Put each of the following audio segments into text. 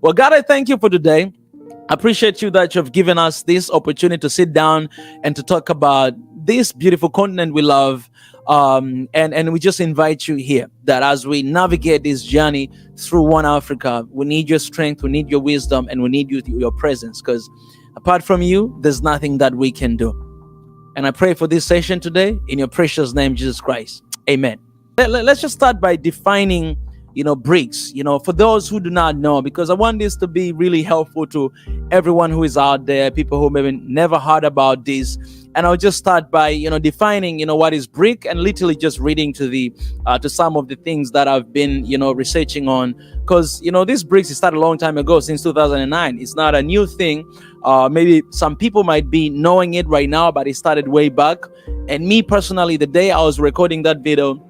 Well, God, I thank you for today. I appreciate you that you've given us this opportunity to sit down and to talk about this beautiful continent we love. And we just invite you here that as we navigate this journey through One Africa, we need your strength, we need your wisdom, and we need your presence, because apart from you, there's nothing that we can do. And I pray for this session today in your precious name, Jesus Christ. Amen. Let's just start by defining, Brics, for those who do not know, because I want this to be really helpful to everyone who is out there, people who maybe never heard about this. And I'll just start by, defining, what is brick, and literally just reading to some of the things that I've been, researching on. Because, this bricks started a long time ago, since 2009. It's not a new thing. Maybe some people might be knowing it right now, but it started way back. And me personally, the day I was recording that video,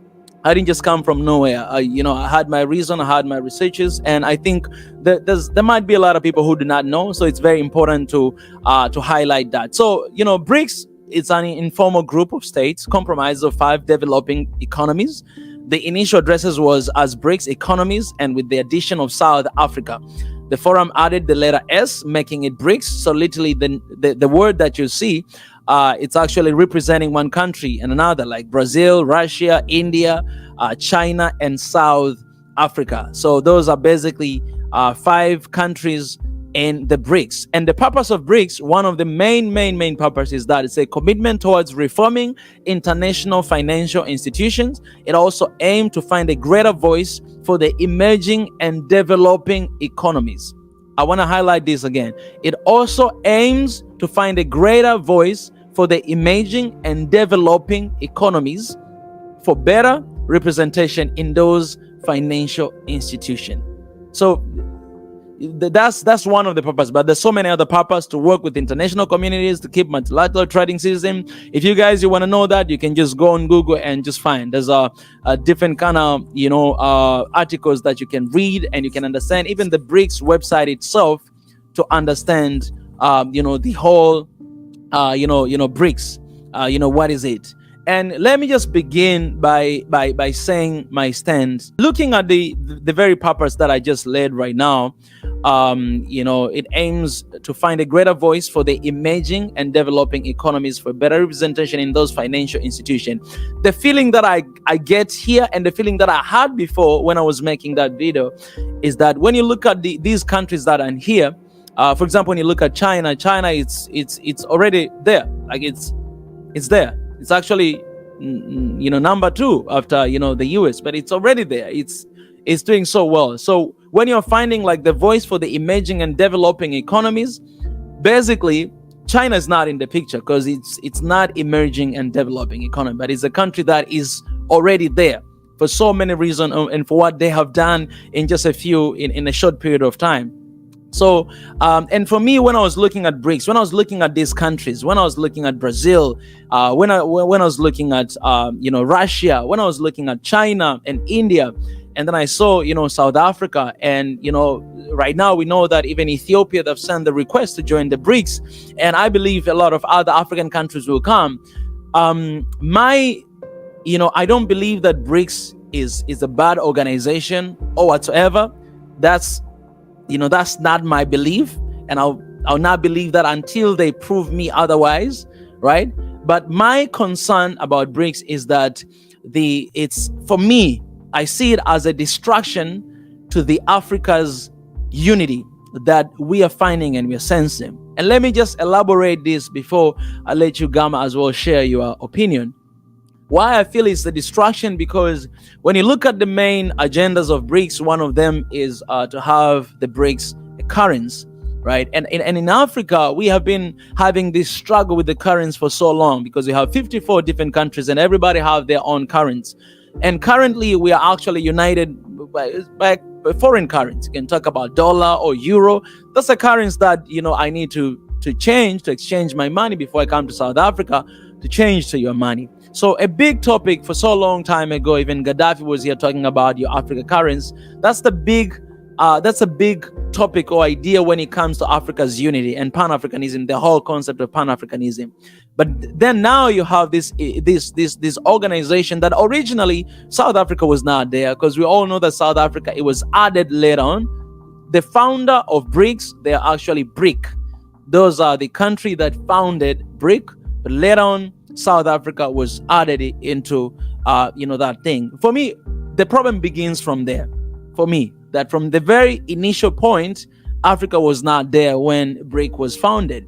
I didn't just come from nowhere. I had my reason, I had my researches, and I think that there might be a lot of people who do not know. So it's very important to highlight that. So, BRICS, it's an informal group of states comprised of 5 developing economies. The initial addresses was as BRICS economies, and with the addition of South Africa, the forum added the letter S, making it BRICS. So literally the word that you see, it's actually representing one country and another, like Brazil, Russia, India, China, and South Africa. So those are basically 5 countries in the BRICS. And the purpose of BRICS, one of the main purposes, is that it's a commitment towards reforming international financial institutions. It also aimed to find a greater voice for the emerging and developing economies. I want to highlight this again. It also aims to find a greater voice for the emerging and developing economies for better representation in those financial institutions. So that's one of the purposes, but there's so many other purposes: to work with international communities, to keep multilateral trading system. If you guys want to know that, you can just go on Google and just find there's a different kind of articles that you can read, and you can understand even the BRICS website itself to understand the whole BRICS. What is it? And let me just begin by saying my stand. Looking at the very purpose that I just laid right now, it aims to find a greater voice for the emerging and developing economies for better representation in those financial institutions. The feeling that I get here, and the feeling that I had before when I was making that video, is that when you look at these countries that are in here, for example, when you look at China, it's already there. Like it's there. It's actually, number 2 after, the US, but it's already there. It's doing so well. So when you're finding like the voice for the emerging and developing economies, basically China is not in the picture, because it's not emerging and developing economy, but it's a country that is already there for so many reasons, and for what they have done in just in a short period of time. So, and for me, when I was looking at BRICS, when I was looking at these countries, when I was looking at Brazil, when I was looking at, Russia, when I was looking at China and India, and then I saw, South Africa, and, right now we know that even Ethiopia, they've sent the request to join the BRICS, and I believe a lot of other African countries will come. I don't believe that BRICS is a bad organization or whatsoever. That's not my belief, and I'll not believe that until they prove me otherwise, right? But my concern about BRICS is that for me, I see it as a distraction to the Africa's unity that we are finding and we are sensing. And let me just elaborate this before I let you, Gamma, as well share your opinion. Why I feel it's a distraction, because when you look at the main agendas of BRICS, one of them is to have the BRICS currency, right? And in Africa, we have been having this struggle with the currency for so long, because we have 54 different countries and everybody have their own currency. And currently, we are actually united by foreign currency. You can talk about dollar or euro. That's a currency that I need to exchange my money before I come to South Africa to change to your money. So a big topic for so long time ago, even Gaddafi was here talking about your Africa currency. That's a big topic or idea when it comes to Africa's unity and Pan-Africanism, the whole concept of Pan-Africanism. But then now you have this organization that originally South Africa was not there, because we all know that South Africa, it was added later on the founder of Brics, they are actually BRIC. Those are the country that founded BRIC, but later on, South Africa was added into, that thing. For me, the problem begins from there. For me, that from the very initial point, Africa was not there when BRIC was founded,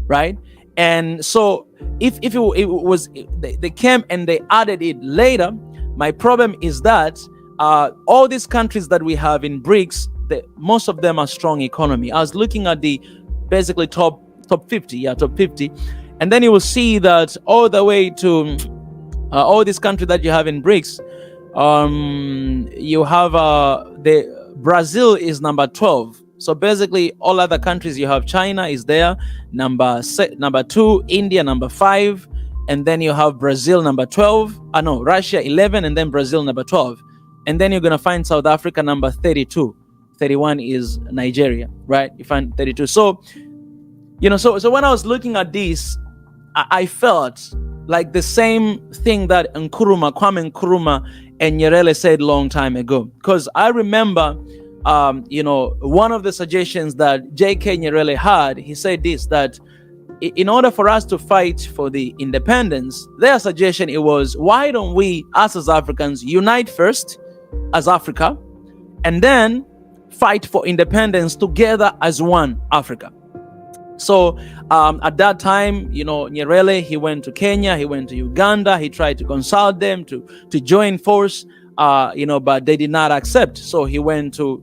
right? And so if it was, they came and they added it later, my problem is that all these countries that we have in BRICS, most of them are strong economy. I was looking at the basically top 50, top 50, and then you will see that all the way to all these countries that you have in BRICS, you have the Brazil is number 12. So basically, all other countries, you have China is there, number 2, India number 5, and then you have Brazil number 12. Russia 11, and then Brazil number 12, and then you're gonna find South Africa number 32. 31 is Nigeria, right? You find 32. So, so when I was looking at this, I felt like the same thing that Kwame Nkrumah and Nyerere said long time ago, because I remember. One of the suggestions that J.K. Nyerere had, he said this, that in order for us to fight for the independence, their suggestion, it was, why don't we, us as Africans, unite first as Africa, and then fight for independence together as one Africa. So at that time, Nyerere, he went to Kenya, he went to Uganda, he tried to consult them to join force. But they did not accept. So he went to,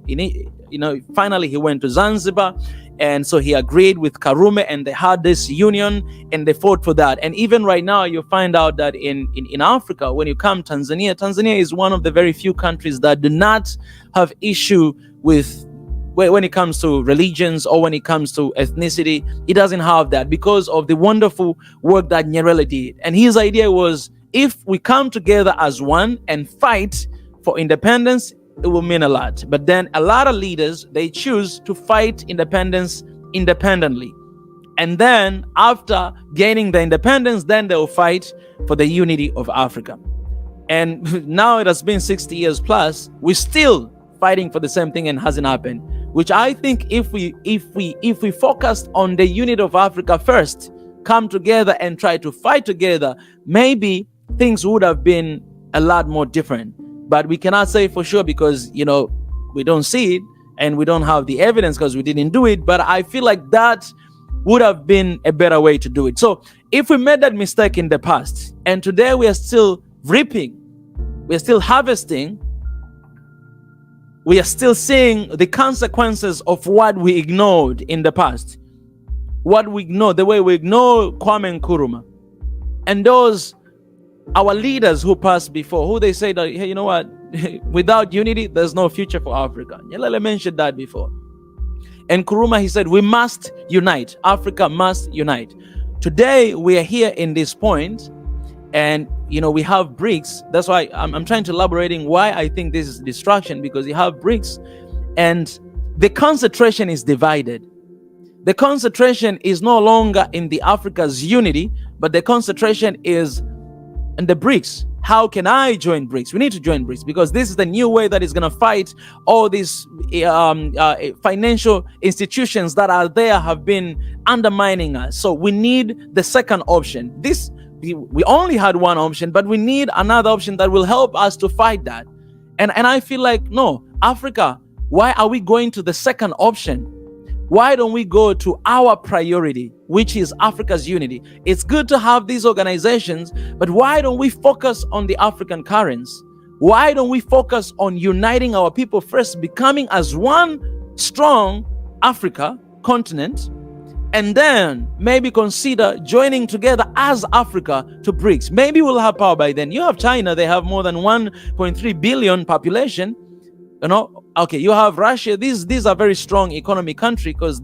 finally he went to Zanzibar, and so he agreed with Karume, and they had this union, and they fought for that. And even right now, you find out that in Africa, when you come Tanzania is one of the very few countries that do not have issue with, when it comes to religions or when it comes to ethnicity. It doesn't have that because of the wonderful work that Nyerere did. And his idea was, if we come together as one and fight for independence, it will mean a lot. But then a lot of leaders, they choose to fight independence independently. And then after gaining the independence, then they'll fight for the unity of Africa. And now it has been 60 years plus, we're still fighting for the same thing and hasn't happened. Which I think if we focused on the unity of Africa first, come together and try to fight together, maybe things would have been a lot more different. But we cannot say for sure because, we don't see it and we don't have the evidence because we didn't do it. But I feel like that would have been a better way to do it. So if we made that mistake in the past and today we are still reaping, we're still harvesting, we are still seeing the consequences of what we ignored in the past. What we ignore, the way we ignore Kwame Nkrumah and those our leaders who passed before, who they say that, hey, you know what, without unity there's no future for Africa. Nyerere mentioned that before. And Nkrumah, he said we must unite. Africa must unite. Today we are here in this point, and we have BRICS. That's why I'm trying to elaborating why I think this is distraction, because you have BRICS and the concentration is divided. The concentration is no longer in the Africa's unity, but the concentration is in the BRICS. How can I join BRICS? We need to join BRICS because this is the new way that is going to fight all these financial institutions that are there have been undermining us. So we need the second option. We only had one option, but we need another option that will help us to fight that. And I feel like, no, Africa, why are we going to the second option? Why don't we go to our priority, which is Africa's unity? It's good to have these organizations, but why don't we focus on the African currents? Why don't we focus on uniting our people first, becoming as one strong Africa continent, and then maybe consider joining together as Africa to BRICS? Maybe we'll have power by then. You have China, they have more than 1.3 billion population. Okay, you have Russia. These are very strong economy country because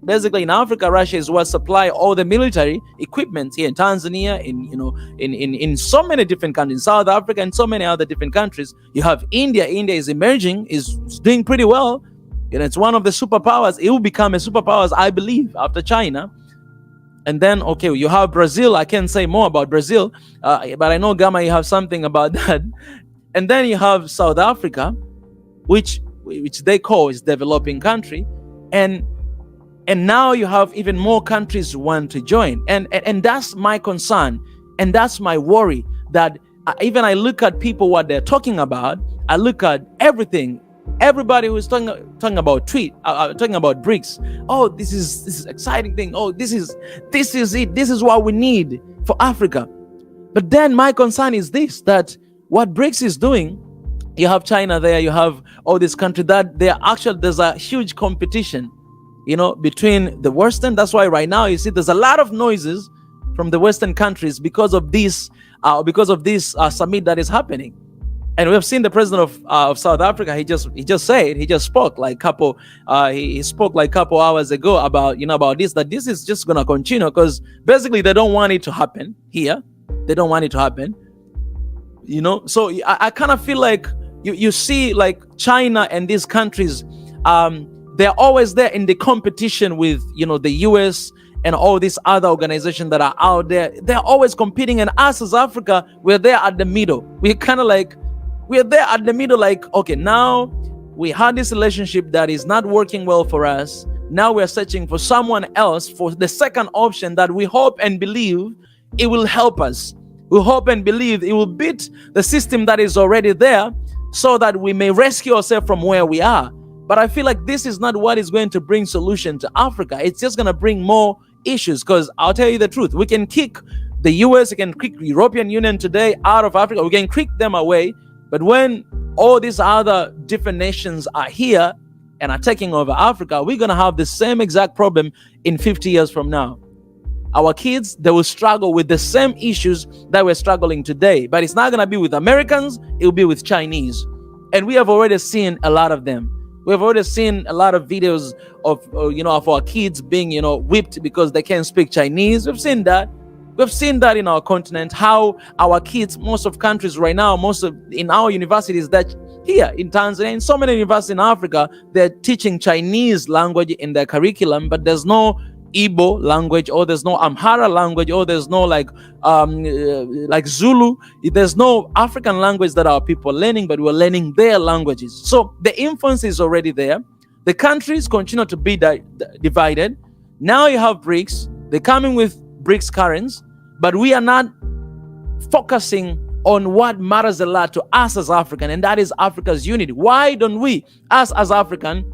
basically in Africa, Russia is what supply all the military equipment here in Tanzania, in so many different countries, South Africa and so many other different countries. You have India. India is emerging, is doing pretty well. It's one of the superpowers. It will become a superpower, I believe, after China. And then, okay, you have Brazil. I can't say more about Brazil, but I know, Gamma, you have something about that. And then you have South Africa, which which they call is developing country, and now you have even more countries who want to join, and that's my concern, and that's my worry, that even I look at people, what they're talking about, I look at everything. Everybody who's talking about talking about Brics. Oh, this is exciting thing. Oh, this is it. This is what we need for Africa. But then my concern is this: that what Brics is doing, you have China there, you have all these countries that there's a huge competition, between the Western. That's why right now you see there's a lot of noises from the Western countries because of this summit that is happening. And we have seen the president of South Africa. He just spoke like couple hours ago about this, that this is just gonna continue, because basically they don't want it to happen here. They don't want it to happen. So I kind of feel like you see like China and these countries, they're always there in the competition with the US and all these other organizations that are out there. They're always competing, and us as Africa, we're there at the middle. We're there at the middle, like, okay, now we had this relationship that is not working well for us. Now we're searching for someone else, for the second option that we hope and believe it will help us. We hope and believe it will beat the system that is already there, so that we may rescue ourselves from where we are. But I feel like this is not what is going to bring solution to Africa. It's just going to bring more issues, because I'll tell you the truth. We can kick the US, we can kick the European Union today out of Africa. We can kick them away. But when all these other different nations are here and are taking over Africa, we're going to have the same exact problem in 50 years from now. Our kids, they will struggle with the same issues that we're struggling today. But it's not going to be with Americans, it will be with Chinese. And we have already seen a lot of them. We have already seen a lot of videos of our kids being, whipped because they can't speak Chinese. We've seen that. We've seen that in our continent, how our kids, most of countries right now, in our universities, that here in Tanzania, in so many universities in Africa, they're teaching Chinese language in their curriculum, but there's no Igbo language, or there's no Amhara language, or there's no like Zulu. There's no African language that our people are learning, but we're learning their languages. So the influence is already there. The countries continue to be divided. Now you have Brics. They're coming with Brics currency, but we are not focusing on what matters a lot to us as African, and that is Africa's unity. Why don't we, us as African,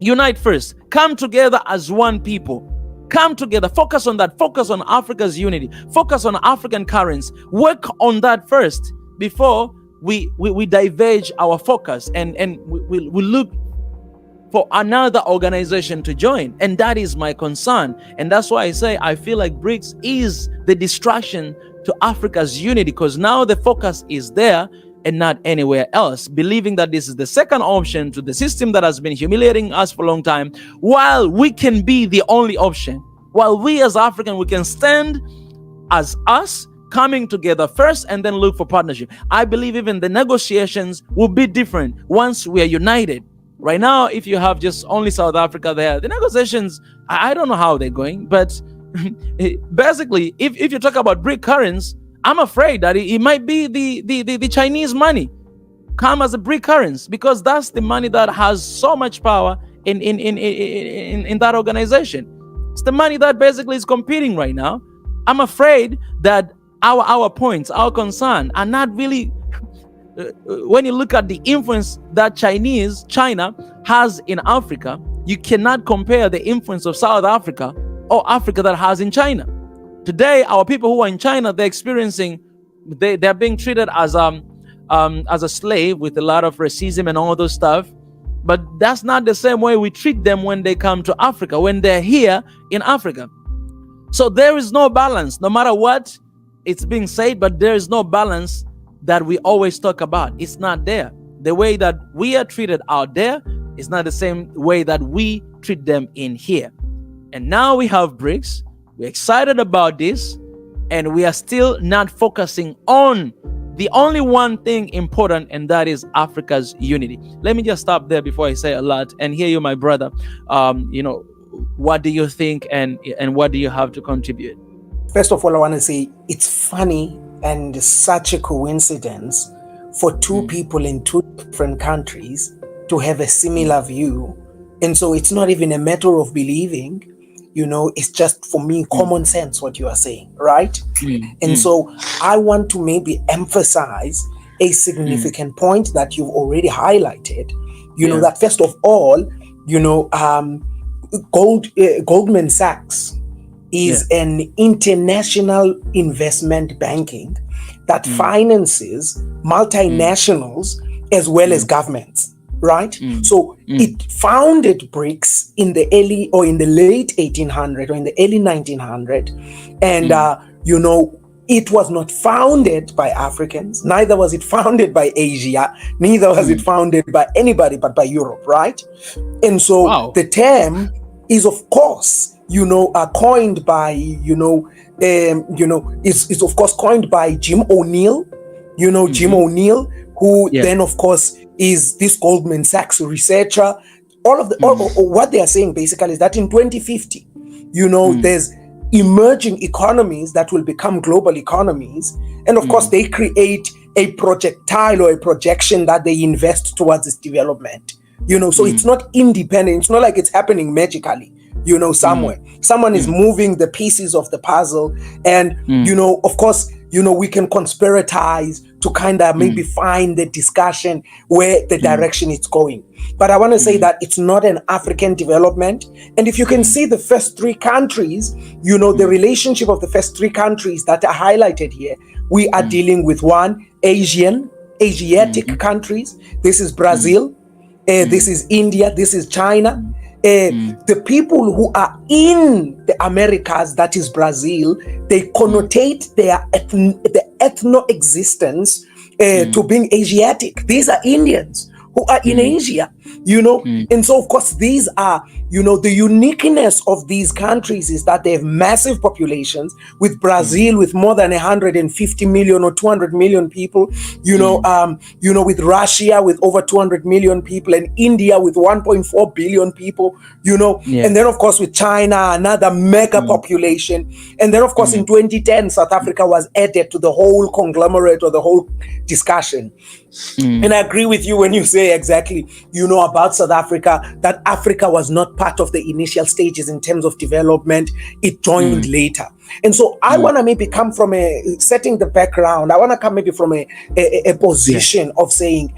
unite first? Come together as one people. Come together, focus on that, focus on Africa's unity, focus on African currency, work on that first before we diverge our focus and we look for another organization to join. And that is my concern. And that's why I say I feel like Brics is the distraction to Africa's unity, because now the focus is there and not anywhere else, believing that this is the second option to the system that has been humiliating us for a long time, while we can be the only option. While we as African, we can stand as us, coming together first and then look for partnership. I believe even the negotiations will be different once we are united. Right now, if you have just only South Africa there, the negotiations, I don't know how they're going, but basically, if you talk about Bric currency, I'm afraid that it might be the Chinese money come as a Bric currency, because that's the money that has so much power in that organization. It's the money that basically is competing right now. I'm afraid that our points, our concern are not really, when you look at the influence that China has in Africa, you cannot compare the influence of South Africa or Africa that has in China. Today, our people who are in China, they're being treated as a slave with a lot of racism and all those stuff. But that's not the same way we treat them when they come to Africa, when they're here in Africa. So there is no balance, no matter what it's being said, but there is no balance that we always talk about. It's not there. The way that we are treated out there is not the same way that we treat them in here. And now we have Brics. We're excited about this, and we are still not focusing on the only one thing important, and that is Africa's unity. Let me just stop there before I say a lot and hear you, my brother. What do you think, and what do you have to contribute? First of all, I want to say it's funny and such a coincidence for two people in two different countries to have a similar view. And so it's not even a matter of believing, it's just, for me, common sense, what you are saying, right? And so I want to maybe emphasize a significant point that you've already highlighted, that first of all, Goldman Sachs is an international investment banking that finances multinationals as well as governments, right? So it founded Brics in the late 1800 or in the early 1900, and it was not founded by Africans, neither was it founded by Asia, neither was it founded by anybody but by Europe, right? And so the term is, of course, coined by, is of course coined by Jim O'Neill, Jim O'Neill, who then, of course, is this Goldman Sachs researcher. All of what they are saying basically is that in 2050, there's emerging economies that will become global economies. And of course, they create a projectile or a projection that they invest towards its development. So it's not independent. It's not like it's happening magically, somewhere. Someone is moving the pieces of the puzzle. And, of course, we can conspiratize to kind of maybe find the discussion where the direction it's going. But I want to say that it's not an African development. And if you can see the first three countries, the relationship of the first three countries that are highlighted here, we are dealing with one, Asiatic countries. This is Brazil. This is India. This is China. The people who are in the Americas, that is Brazil, they connotate the ethno-existence to being Asiatic. These are Indians who are in Asia, and so of course these are, the uniqueness of these countries is that they have massive populations, with Brazil with more than 150 million or 200 million people, with Russia with over 200 million people, and India with 1.4 billion people, and then of course with China, another mega population. And then of course in 2010, South Africa was added to the whole conglomerate or the whole discussion. And I agree with you when you say exactly, about South Africa, that Africa was not part of the initial stages in terms of development. It joined later. And so I want to maybe come from setting the background. I want to come maybe from a position of saying,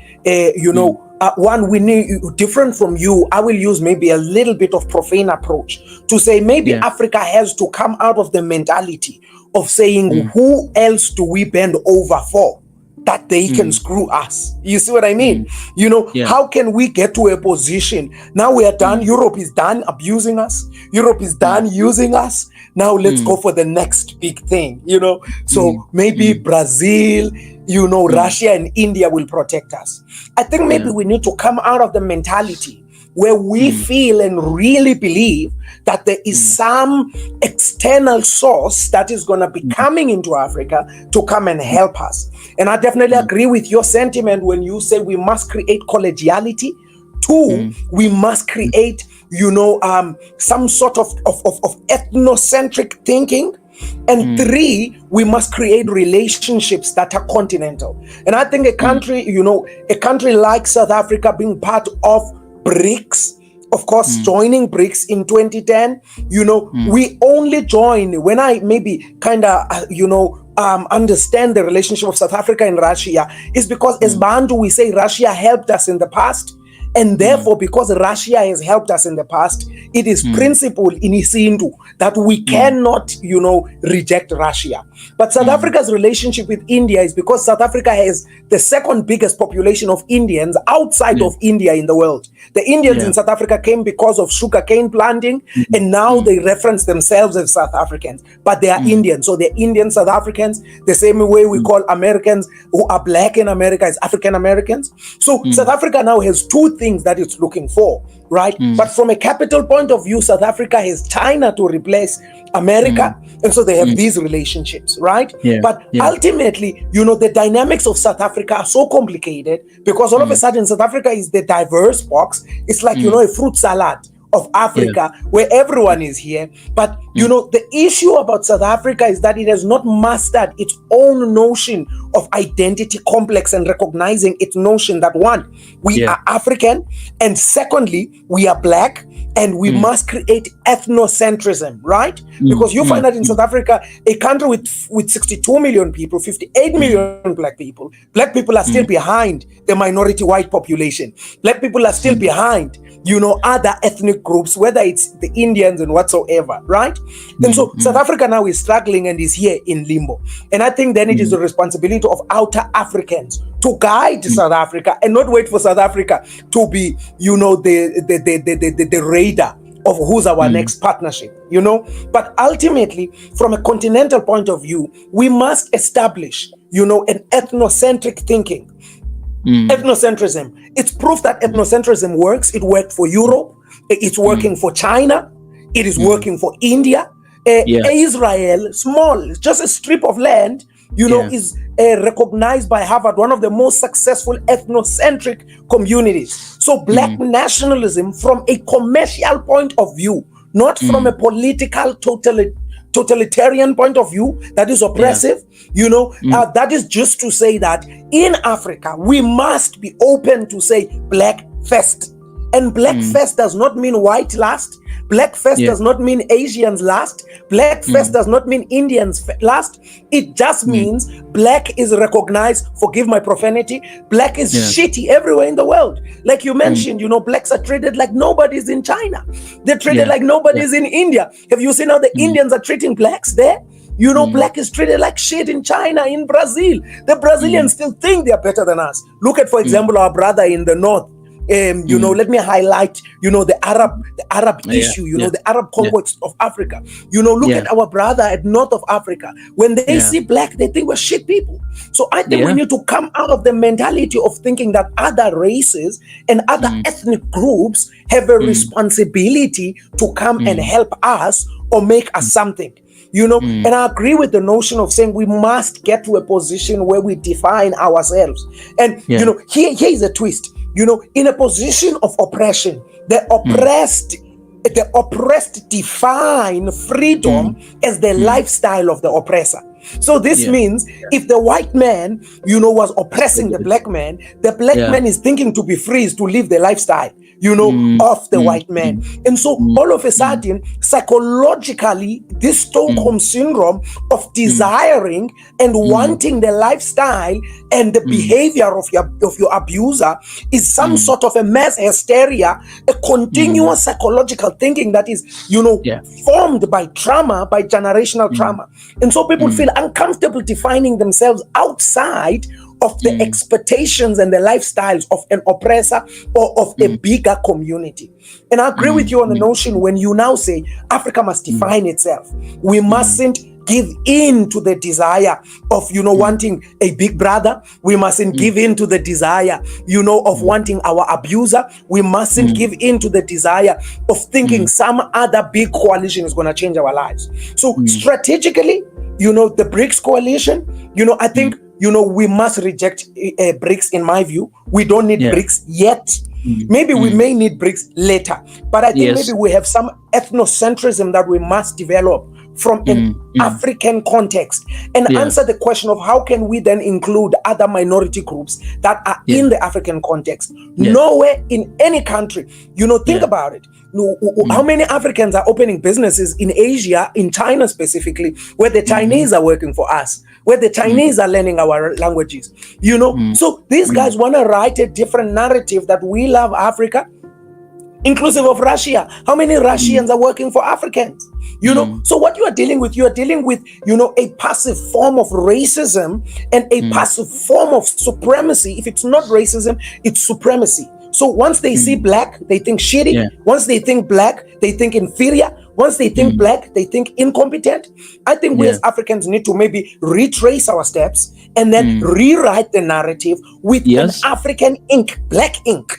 one, we need, different from you, I will use maybe a little bit of profane approach to say maybe Africa has to come out of the mentality of saying, who else do we bend over for that they can screw us? You see what I mean? How can we get to a position? Now we are done. Europe is done abusing us. Europe is done using us. Now let's go for the next big thing, So maybe Brazil, Russia and India will protect us. I think maybe we need to come out of the mentality where we feel and really believe that there is some external source that is going to be coming into Africa to come and help us. And I definitely agree with your sentiment when you say we must create collegiality. Two, we must create, some sort of ethnocentric thinking. And three, we must create relationships that are continental. And I think a country, a country like South Africa being part of Brics, of course, joining Brics in 2010, we only join when I maybe kind of, understand the relationship of South Africa and Russia is because as Bantu, we say Russia helped us in the past. And therefore, because Russia has helped us in the past, it is principle in Isindu that we cannot, reject Russia. But South Africa's relationship with India is because South Africa has the second biggest population of Indians outside of India in the world. The Indians in South Africa came because of sugarcane planting, and now they reference themselves as South Africans, but they are Indians. So they're Indian South Africans, the same way we call Americans who are black in America as African Americans. So South Africa now has two things that it's looking for, right? But from a capital point of view, South Africa has China to replace America, and so they have these relationships, right? But ultimately, the dynamics of South Africa are so complicated because all of a sudden South Africa is the diverse box. It's like, a fruit salad of Africa, where everyone is here. But the issue about South Africa is that it has not mastered its own notion of identity complex and recognizing its notion that one, we are African, and secondly, we are black, and we must create ethnocentrism, right? Because you find that in South Africa, a country with 62 million people, 58 million black people are still behind the minority white population. Black people are still behind, other ethnic groups, whether it's the Indians and whatsoever, right? And so South Africa now is struggling and is here in limbo. And I think then it is the responsibility of outer Africans to guide South Africa and not wait for South Africa to be, the radar of who's our next partnership, But ultimately, from a continental point of view, we must establish, an ethnocentric thinking. Ethnocentrism. It's proof that ethnocentrism works. It worked for Europe. It's working for China. It is working for India. Israel, small, just a strip of land, is recognized by Harvard, one of the most successful ethnocentric communities. So black nationalism from a commercial point of view, not from a political totalitarian point of view that is oppressive, that is just to say that in Africa, we must be open to say black first. And black first does not mean white last. Black first does not mean Asians last. Black first does not mean Indians last. It just means black is recognized, forgive my profanity, black is shitty everywhere in the world. Like you mentioned, blacks are treated like nobody's in China. They're treated like nobody's in India. Have you seen how the Indians are treating blacks there? Black is treated like shit in China, in Brazil. The Brazilians still think they are better than us. Look at, for example, our brother in the north. Let me highlight, the Arab issue, the Arab conquest of Africa. Look at our brother at north of Africa. When they see black, they think we're shit people. So I think we need to come out of the mentality of thinking that other races and other ethnic groups have a responsibility to come and help us or make us something. And I agree with the notion of saying we must get to a position where we define ourselves. And, here is a twist. In a position of oppression, the oppressed define freedom as the lifestyle of the oppressor. So this means if the white man, was oppressing the black man is thinking to be free is to live the lifestyle, of the white man. And so all of a sudden, psychologically, this Stockholm syndrome of desiring and wanting the lifestyle and the behavior of your abuser is some sort of a mass hysteria, a continuous psychological thinking that is, formed by trauma, by generational trauma. And so people feel uncomfortable defining themselves outside of the expectations and the lifestyles of an oppressor or of a bigger community. And I agree with you on the notion when you now say Africa must define itself. We mustn't give in to the desire of, wanting a big brother. We mustn't give in to the desire, of wanting our abuser. We mustn't give in to the desire of thinking some other big coalition is going to change our lives. So strategically, the Brics coalition, I think, we must reject Brics in my view. We don't need Brics yet. Maybe we may need Brics later. But I think maybe we have some ethnocentrism that we must develop from an African context and answer the question of how can we then include other minority groups that are in the African context. Nowhere in any country, think about it. How many Africans are opening businesses in Asia, in China specifically, where the Chinese are working for us, where the Chinese are learning our languages, So these guys want to write a different narrative that we love Africa, inclusive of Russia. How many Russians are working for Africans? So what you are dealing with, a passive form of racism and a passive form of supremacy. If it's not racism, it's supremacy. So once they see black, they think shitty. Once they think black, they think inferior. Once they think black, they think incompetent. I think we as Africans need to maybe retrace our steps and then rewrite the narrative with an African ink, black ink.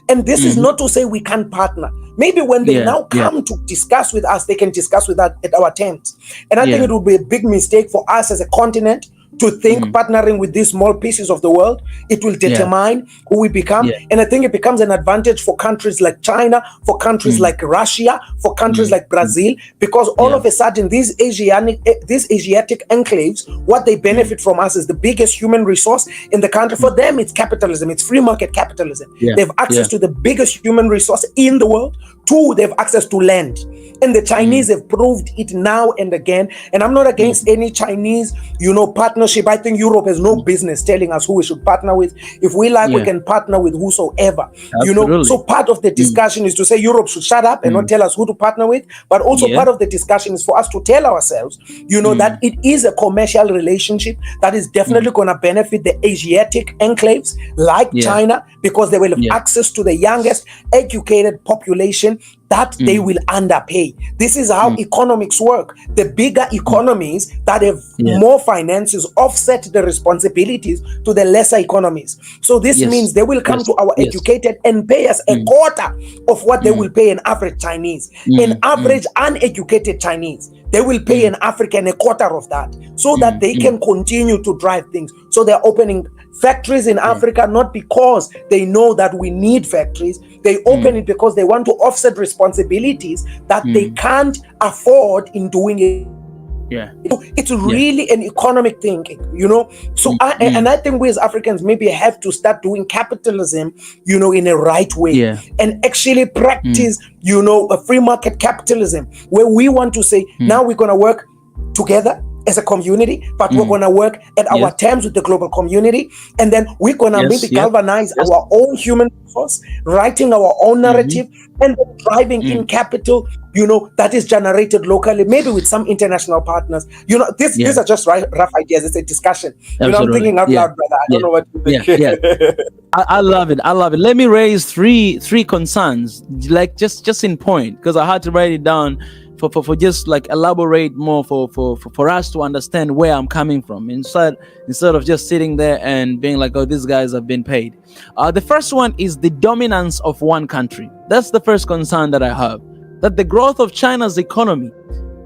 And this is not to say we can't partner. Maybe when they now come to discuss with us, they can discuss with us at our terms. And I think it would be a big mistake for us as a continent to think partnering with these small pieces of the world, it will determine who we become. And I think it becomes an advantage for countries like China, for countries like Russia, for countries like Brazil, because all of a sudden these Asiatic enclaves, what they benefit from us is the biggest human resource in the country. For them, it's capitalism, it's free market capitalism. They have access to the biggest human resource in the world. Two, they have access to land. And the Chinese have proved it now and again. And I'm not against any Chinese, partnership. I think Europe has no business telling us who we should partner with. If we like, we can partner with whosoever. So part of the discussion is to say Europe should shut up and not tell us who to partner with. But also part of the discussion is for us to tell ourselves, that it is a commercial relationship that is definitely going to benefit the Asiatic enclaves like China, because they will have access to the youngest educated population that they will underpay. This is how economics work. The bigger economies that have more finances offset the responsibilities to the lesser economies. So this means they will come to our educated and pay us a quarter of what they will pay an average Chinese. An average uneducated Chinese, they will pay an African a quarter of that, so that they can continue to drive things. So they're opening factories in Africa, not because they know that we need factories. They open it because they want to offset responsibilities that they can't afford in doing it. It's really an economic thinking, So I think we as Africans maybe have to start doing capitalism, in a right way, and actually practice, a free market capitalism, where we want to say, now we're going to work together as a community, but we're going to work at our terms with the global community, and then we're going to maybe galvanize our own human resource, writing our own narrative, and driving in capital, that is generated locally, maybe with some international partners. These are just rough ideas. It's a discussion. I'm thinking out loud, brother. I don't know what you think. I love it. Let me raise three concerns, like just in point, because I had to write it down for just like elaborate more for us to understand where I'm coming from, instead of just sitting there and being like, oh, these guys have been paid. The first one is the dominance of one country. That's the first concern that I have, that the growth of China's economy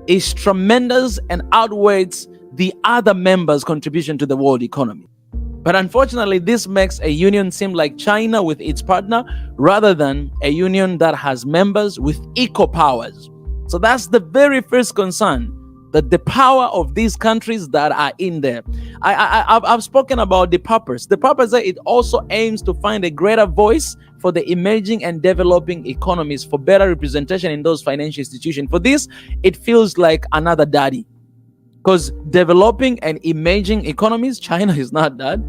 is tremendous and outweighs the other members' contribution to the world economy. But unfortunately, this makes a union seem like China with its partner, rather than a union that has members with equal powers. So that's the very first concern, that the power of these countries that are in there. I've spoken about the purpose. The purpose that it also aims to find a greater voice for the emerging and developing economies, for better representation in those financial institutions. For this, it feels like another daddy, because developing and emerging economies, China is not that.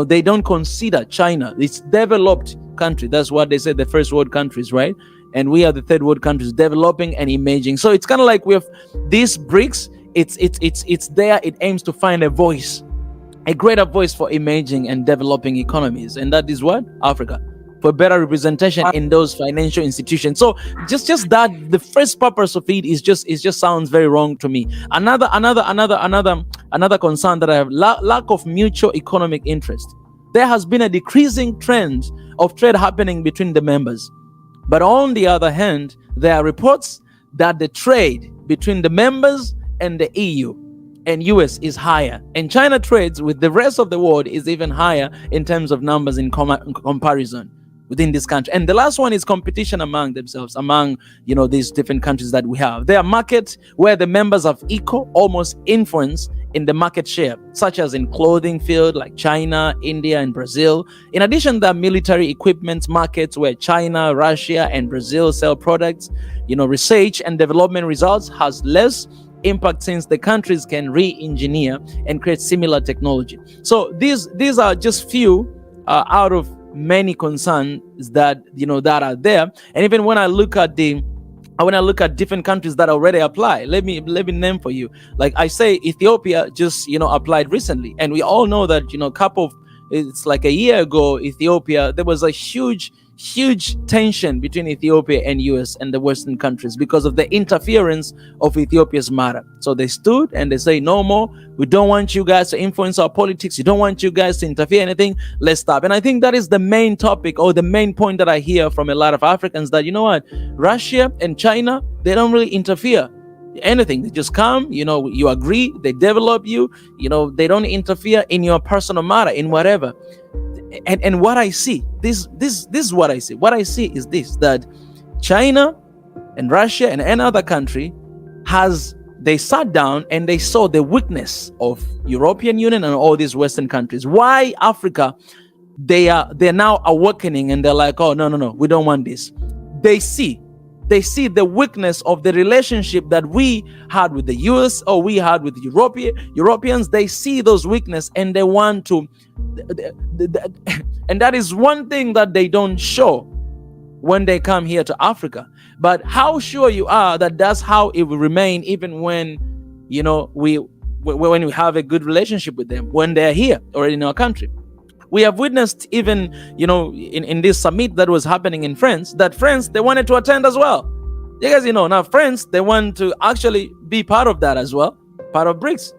They don't consider China. It's developed country. That's what they say, the first world countries, right? And we are the third world countries, developing and emerging. So it's kind of like we have these Brics. It's there. It aims to find a voice, a greater voice for emerging and developing economies, and that is what? Africa, for better representation in those financial institutions. So just that, the first purpose of it is just sounds very wrong to me. Another concern that I have: lack of mutual economic interest. There has been a decreasing trend of trade happening between the members. But on the other hand, there are reports that the trade between the members and the EU and US is higher, and China trades with the rest of the world is even higher in terms of numbers in comparison within this country. And the last one is competition among themselves, among these different countries that we have. There are markets where the members have equal, almost influence in the market share, such as in clothing field like China, India, and Brazil. In addition, there are military equipment markets where China, Russia, and Brazil sell products. Research and development results has less impact, since the countries can re-engineer and create similar technology. So these are just few out of many concerns that that are there. And even when I look at different countries that already apply, let me name for you. Like I say, Ethiopia just applied recently, and we all know that it's like a year ago, Ethiopia, there was a huge tension between Ethiopia and US and the Western countries because of the interference of Ethiopia's matter. So they stood and they say, no more. We don't want you guys to influence our politics. We don't want you guys to interfere anything. Let's stop. And I think that is the main topic, or the main point that I hear from a lot of Africans, that Russia and China, they don't really interfere. anything. They just come, you agree, they develop you, they don't interfere in your personal matter, in whatever. And what I see, this is what I see. What I see is this, that China and Russia and any other country they sat down and they saw the weakness of European Union and all these Western countries. Why Africa? They're now awakening and they're like, oh, no, we don't want this. They see the weakness of the relationship that we had with the US or we had with Europeans. They see those weaknesses and they want to, and that is one thing that they don't show when they come here to Africa. But how sure you are that that's how it will remain, even when, when we have a good relationship with them, when they're here or in our country. We have witnessed even, in this summit that was happening in France, that France, they wanted to attend as well. You guys, now France, they want to actually be part of that as well, part of Brics,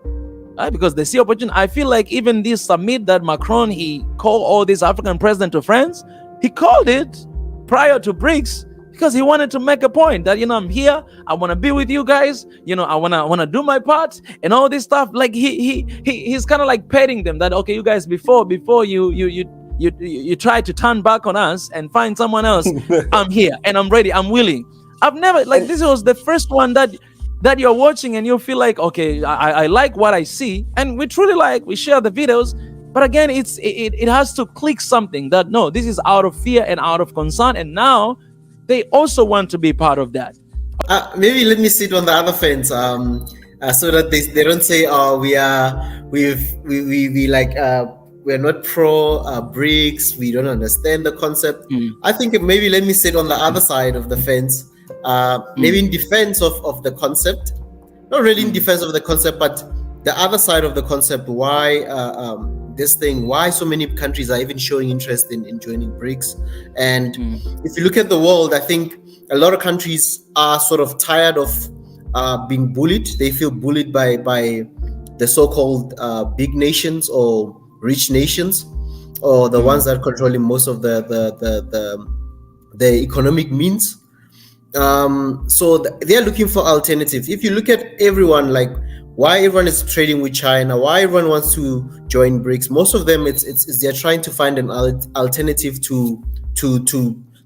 right? Because they see opportunity. I feel like even this summit that Macron, he called all these African presidents to France, he called it prior to Brics because he wanted to make a point that, I'm here, I want to be with you guys, I want to do my part and all this stuff. Like he's kind of like petting them that, okay, you guys, before you try to turn back on us and find someone else, I'm here and I'm ready, I'm willing. I've never, like, this was the first one that you're watching and you feel like, okay, I like what I see, and we share the videos. But again, it has to click something that, no, this is out of fear and out of concern, and now they also want to be part of that. Maybe let me sit on the other fence, so that they don't say, oh, we're not pro Brics, we don't understand the concept. I think maybe let me sit on the other side of the fence, maybe in defense of the concept, not really in defense of the concept, but the other side of the concept. Why why so many countries are even showing interest in joining Brics. And if you look at the world, I think a lot of countries are sort of tired of being bullied. They feel bullied by the so-called big nations or rich nations, or the ones that are controlling most of the economic means. So they're looking for alternatives. If you look at everyone, like why everyone is trading with China, why everyone wants to join Brics, most of them it's they're trying to find an alternative to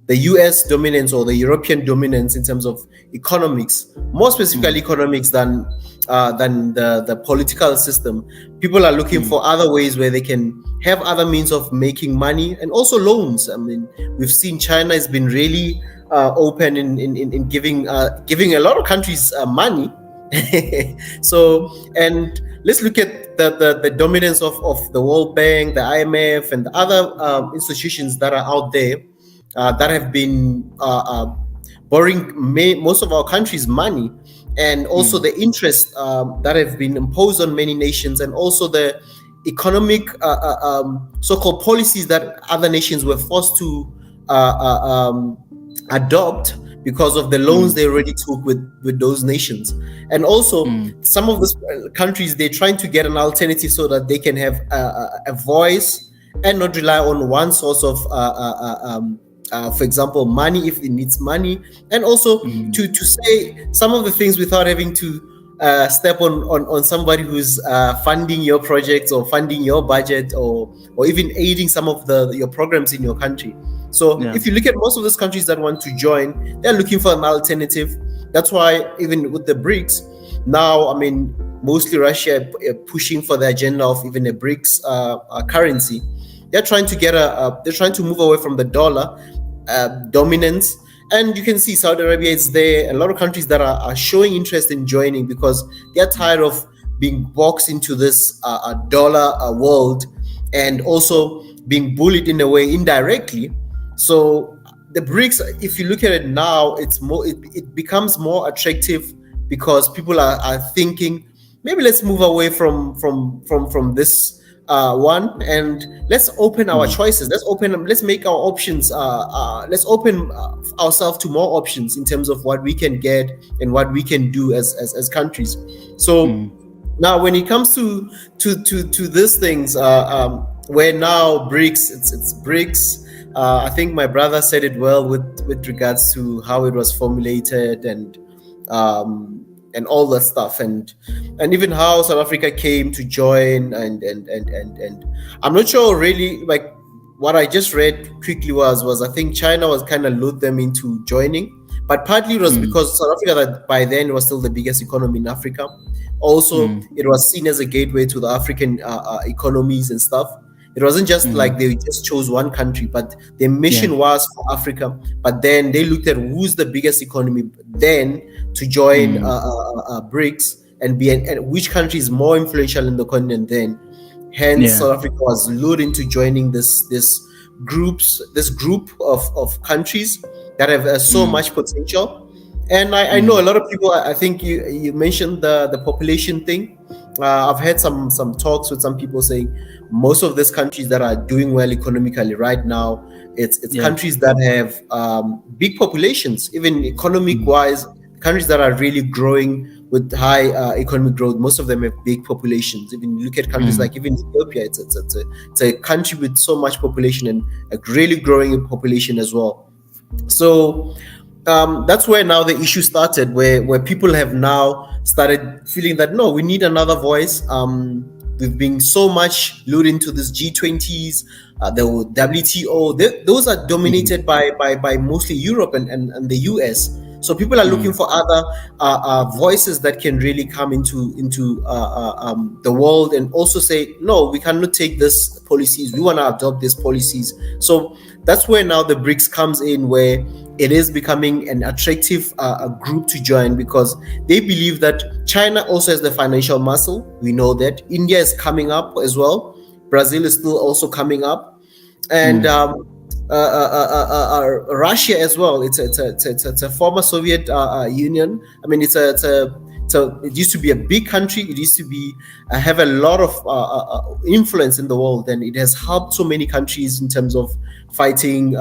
the US dominance or the European dominance in terms of economics, more specifically economics than the political system. People are looking for other ways where they can have other means of making money, and also loans. I mean, we've seen China has been really open in giving a lot of countries money. So, and let's look at the dominance of the World Bank, the IMF, and the other institutions that are out there that have been borrowing most of our country's money, and also the interest that have been imposed on many nations, and also the economic so-called policies that other nations were forced to adopt because of the loans they already took with those nations. And also some of these countries, they're trying to get an alternative so that they can have a voice and not rely on one source of for example, money if it needs money, and also to say some of the things without having to step on somebody who's funding your projects or funding your budget, or even aiding some of your programs in your country. So if you look at most of those countries that want to join, they're looking for an alternative. That's why even with the Brics now, I mean, mostly Russia pushing for the agenda of even a Brics currency. They're trying to they're trying to move away from the dollar dominance. And you can see Saudi Arabia is there. A lot of countries that are showing interest in joining because they're tired of being boxed into this dollar world, and also being bullied in a way indirectly. So the Brics, if you look at it now, it becomes more attractive because people are thinking, maybe let's move away from this one, and let's open our choices. Let's make our options. Let's open ourselves to more options in terms of what we can get and what we can do as countries. So now, when it comes to these things, where now Brics, it's Brics. I think my brother said it well with regards to how it was formulated, and all that stuff, and even how South Africa came to join, and I'm not sure really, like what I just read quickly was I think China was kind of lured them into joining, but partly it was because South Africa, that by then was still the biggest economy in Africa. Also, it was seen as a gateway to the African economies and stuff. It wasn't just like they just chose one country, but their mission was for Africa. But then they looked at who's the biggest economy then to join Brics, and which country is more influential in the continent then. Hence, South Africa was lured into joining this group of countries that have so much potential. And I know a lot of people. I think you mentioned the population thing. I've had some talks with some people saying most of these countries that are doing well economically right now, it's countries that have big populations, even economic wise. Countries that are really growing with high economic growth, most of them have big populations. Even you look at countries like even Ethiopia, it's a country with so much population and a really growing population as well. So that's where now the issue started, where people have now started feeling that no, we need another voice. We've been so much lured into this G20s, the WTO. Those are dominated by mostly Europe and the US. So people are looking for other voices that can really come into the world and also say, no, we cannot take this policies. We want to adopt these policies. So that's where now the BRICS comes in, where it is becoming an attractive group to join, because they believe that China also has the financial muscle. We know that India is coming up as well. Brazil is still also coming up, and Russia as well. It's a former Soviet Union. I mean, it used to be a big country. It used to be have a lot of influence in the world, and it has helped so many countries in terms of fighting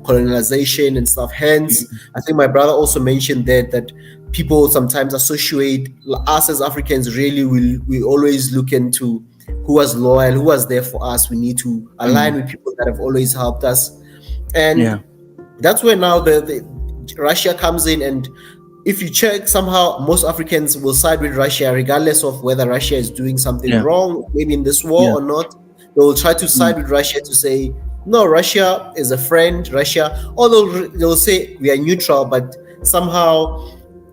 colonization and stuff. Hence, I think my brother also mentioned that people sometimes associate us as Africans. Really, we always look into who was loyal, who was there for us. We need to align with people that have always helped us, and that's where now the Russia comes in. And if you check, somehow most Africans will side with Russia, regardless of whether Russia is doing something wrong, maybe in this war or not. They will try to side with Russia to say, no, Russia is a friend. Russia, although they'll say we are neutral, but somehow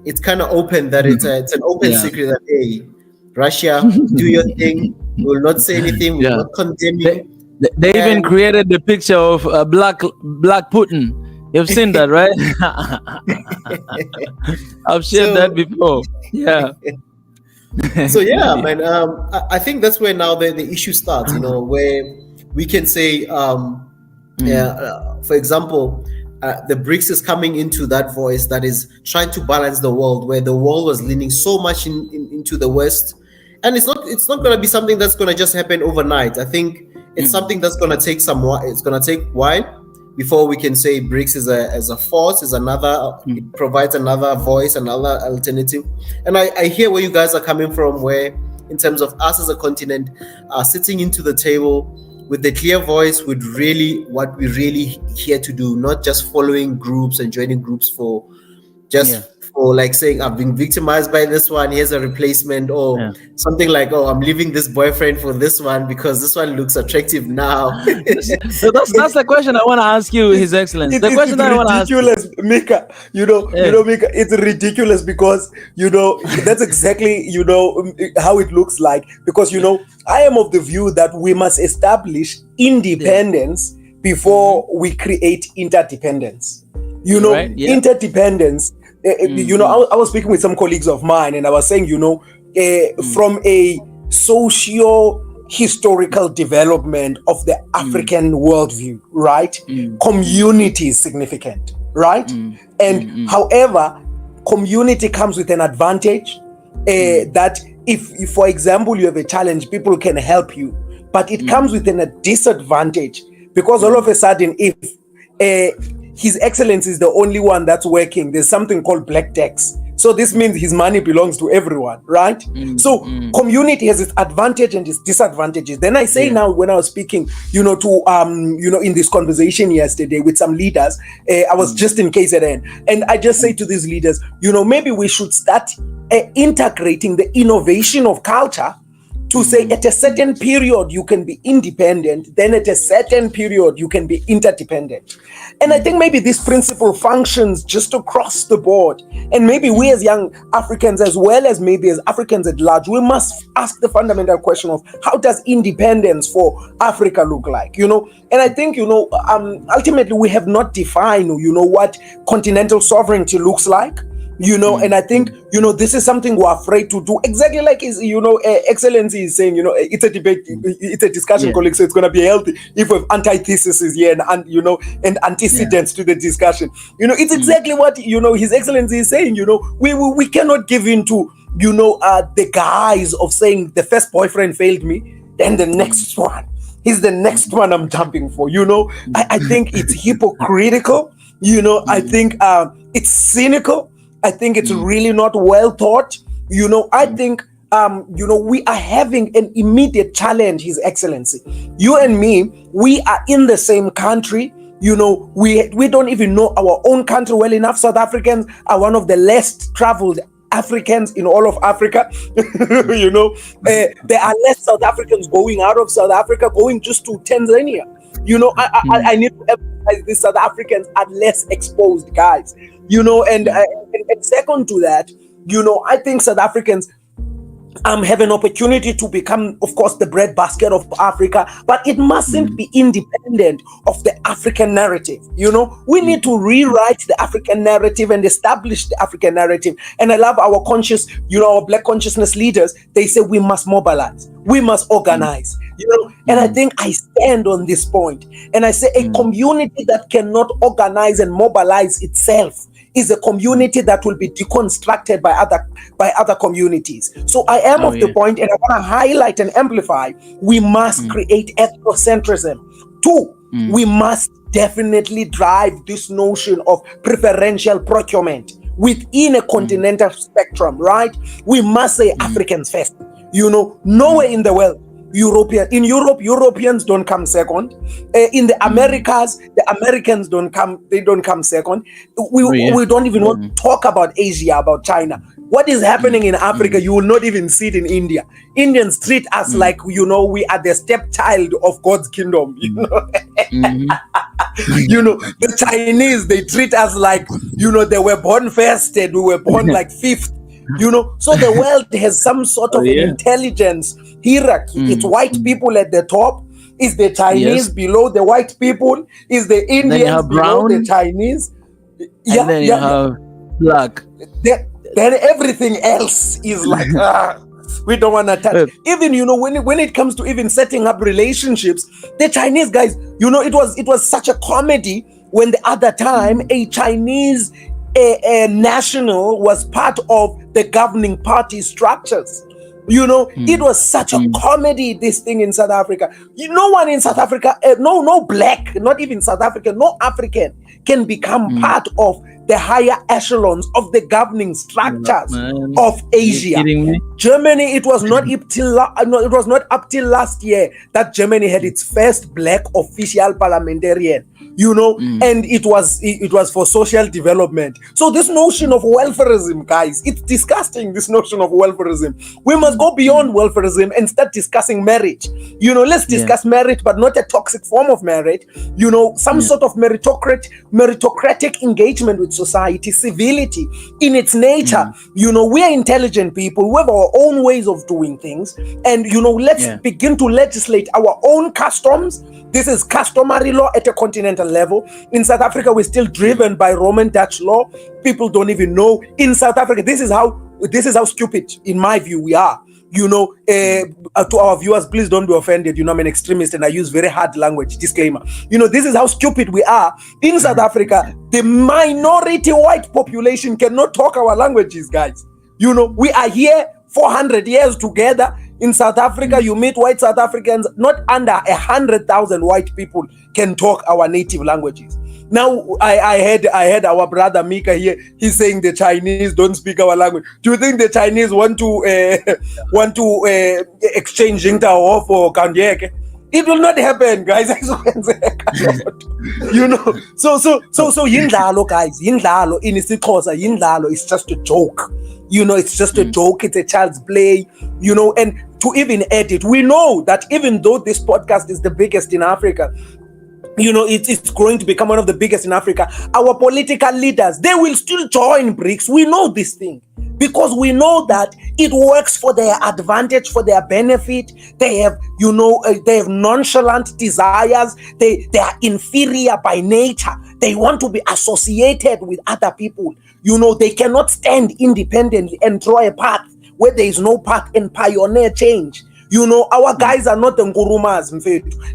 it's kind of open that it's an open secret that, hey, Russia, do your thing. We will not say anything. We will not condemn you. They even created the picture of black Putin. You've seen that, right? I've shared that before. Yeah. So yeah, man. I think that's where now the issue starts. Where we can say, for example, the BRICS is coming into that voice that is trying to balance the world, where the world was leaning so much into the West, and it's not going to be something that's going to just happen overnight. I think it's something that's going to take it's going to take a while before we can say BRICS is a force, is another, it provides another voice, another alternative. And I hear where you guys are coming from, where in terms of us as a continent sitting into the table with the clear voice, with really what we really here to do, not just following groups and joining groups for just for like saying I've been victimized by this one, here's a replacement, or something like, oh, I'm leaving this boyfriend for this one because this one looks attractive now. So that's the question I want to ask you, His Excellency. The question that I want to ask you, Mika, Mika, it's ridiculous because that's exactly how it looks like, because I am of the view that we must establish independence before we create interdependence. Interdependence. I was speaking with some colleagues of mine, and I was saying, from a socio-historical development of the African worldview, right? Community is significant, right? And however, community comes with an advantage that if, for example, you have a challenge, people can help you, but it comes with a disadvantage, because all of a sudden, if His Excellency is the only one that's working, there's something called black tax. So this means his money belongs to everyone, right? So community has its advantage and its disadvantages. Then I say now, when I was speaking, to in this conversation yesterday with some leaders, I was just in KZN, and I just say to these leaders, maybe we should start integrating the innovation of culture to say at a certain period you can be independent, then at a certain period you can be interdependent. And I think maybe this principle functions just across the board. And maybe we as young Africans, as well as maybe as Africans at large, we must ask the fundamental question of how does independence for Africa look like? And I think, ultimately we have not defined, what continental sovereignty looks like. And I think, this is something we're afraid to do. Exactly like Excellency is saying, it's a debate, it's a discussion, colleagues, so it's going to be healthy if we have antitheses here and antecedents to the discussion. It's exactly what, His Excellency is saying, we cannot give in to, the guise of saying the first boyfriend failed me, then the next one is the next one I'm jumping for. I think it's hypocritical. I think it's cynical. I think it's really not well thought. I think, we are having an immediate challenge, His Excellency. You and me, we are in the same country. We don't even know our own country well enough. South Africans are one of the less traveled Africans in all of Africa. There are less South Africans going out of South Africa, going just to Tanzania. I need to emphasize this: South Africans are less exposed, guys. And second to that, I think South Africans have an opportunity to become, of course, the breadbasket of Africa, but it mustn't be independent of the African narrative. We need to rewrite the African narrative and establish the African narrative. And I love our conscious, our Black consciousness leaders. They say we must mobilize, we must organize. And I think I stand on this point, and I say a community that cannot organize and mobilize itself is a community that will be deconstructed by other communities. So I am the point, and I want to highlight and amplify, we must create ethnocentrism. Two, we must definitely drive this notion of preferential procurement within a continental spectrum, right? We must say Africans first. Nowhere in the world, in Europe, Europeans don't come second. In the Americas, the Americans don't come second. We don't even want to talk about Asia, about China. What is happening in Africa, you will not even see it in India. Indians treat us like, we are the stepchild of God's kingdom. The Chinese, they treat us like, they were born first and we were born like fifth. So the world has some sort of intelligence hierarchy. It's white people at the top, is the Chinese below the white people, is the Indians below the Chinese, and then you have black. Then everything else is like we don't want to touch. Even when it comes to even setting up relationships, the Chinese guys, it was such a comedy when the other time a Chinese a national was part of the governing party structures. It was such a comedy, this thing in South Africa. No one in South Africa, no black, not even South African, no African can become part of the higher echelons of the governing structures of Asia. Germany, it was not up till last year that Germany had its first black official parliamentarian. And it was for social development. So this notion of welfarism, guys, it's disgusting, this notion of welfarism. We must go beyond welfarism and start discussing marriage. Let's discuss marriage, but not a toxic form of marriage. Some sort of meritocratic engagement with society, civility in its nature. We are intelligent people. We have our own ways of doing things. And, let's begin to legislate our own customs. This is customary law at a continental level. In South Africa, we're still driven by Roman Dutch law. People don't even know. In South Africa, this is how stupid, in my view, we are. To our viewers, please don't be offended. I'm an extremist and I use very hard language. Disclaimer. This is how stupid we are. In South Africa, the minority white population cannot talk our languages, guys. We are here 400 years together. In South Africa, you meet white South Africans, not under 100,000 white people can talk our native languages. Now, I had our brother Mika here. He's saying the Chinese don't speak our language. Do you think the Chinese want to exchange Jingtao for Kandieke? It will not happen, guys. You know. So yindlalo, guys. Yindlalo in isiXhosa. Yindlalo is just a joke. You know, it's just a joke. It's a child's play. You know, and to even edit, we know that even though this podcast is the biggest in Africa, you know, it's going to become one of the biggest in Africa, our political leaders, they will still join Brics. We know this thing because we know that it works for their advantage, for their benefit. They have, you know, they have nonchalant desires. They are inferior by nature. They want to be associated with other people. You know, they cannot stand independently and draw a path where there is no path and pioneer change. You know, our guys are not Nkurumas.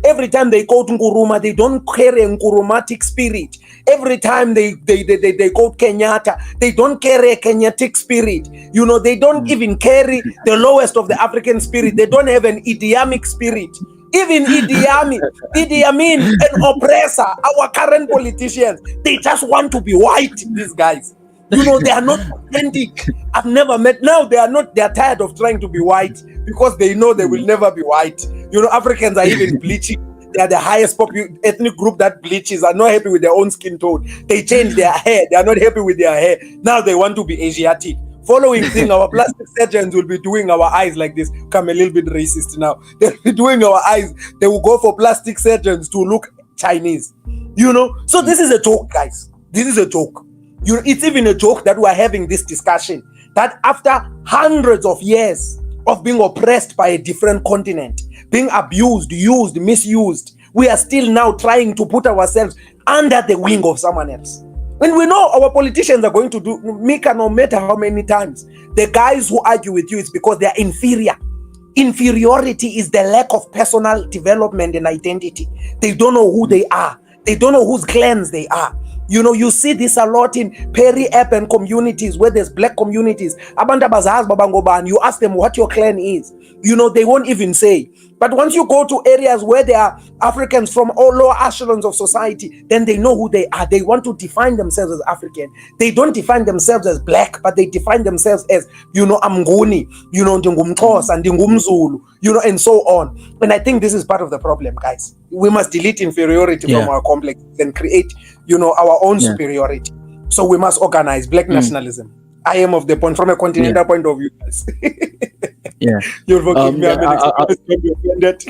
Every time they go to Nkuruma, they don't carry a Nkurumatic spirit. Every time they go Kenyatta, they don't carry a Kenyatic spirit. You know, they don't even carry the lowest of the African spirit. They don't have an Idiamic spirit. Even Idi Amin, an oppressor, our current politicians, they just want to be white, these guys. You know, they are not authentic. I've never met, now they are tired of trying to be white because they know they will never be white. You know, Africans are even bleaching. They are the highest ethnic group that bleaches, are not happy with their own skin tone. They change their hair. They are not happy with their hair. Now they want to be Asiatic. Following thing, our plastic surgeons will be doing our eyes like this. Come a little bit racist now. They'll be doing our eyes. They will go for plastic surgeons to look Chinese. You know, so this is a joke, guys. This is a joke. You know, it's even a joke that we're having this discussion, that after hundreds of years of being oppressed by a different continent, being abused, used, misused, we are still now trying to put ourselves under the wing of someone else. And we know our politicians are going to do, Mika, no matter how many times, the guys who argue with you is because they are inferior. Inferiority is the lack of personal development and identity. They don't know who they are. They don't know whose clans they are. You know, you see this a lot in peri-urban communities where there's black communities. You ask them what your clan is. You know, they won't even say. But once you go to areas where there are Africans from all lower echelons of society, then they know who they are. They want to define themselves as African. They don't define themselves as black, but they define themselves as, you know, Amguni, you know, Ndingumxhosa, Ndingumzulu, you know, and so on. And I think this is part of the problem, guys. We must delete inferiority from our complex and create, you know, our own superiority. So we must organize black nationalism. I am of the point, from a continental point of view, guys. You'll forgive me. I'm offended.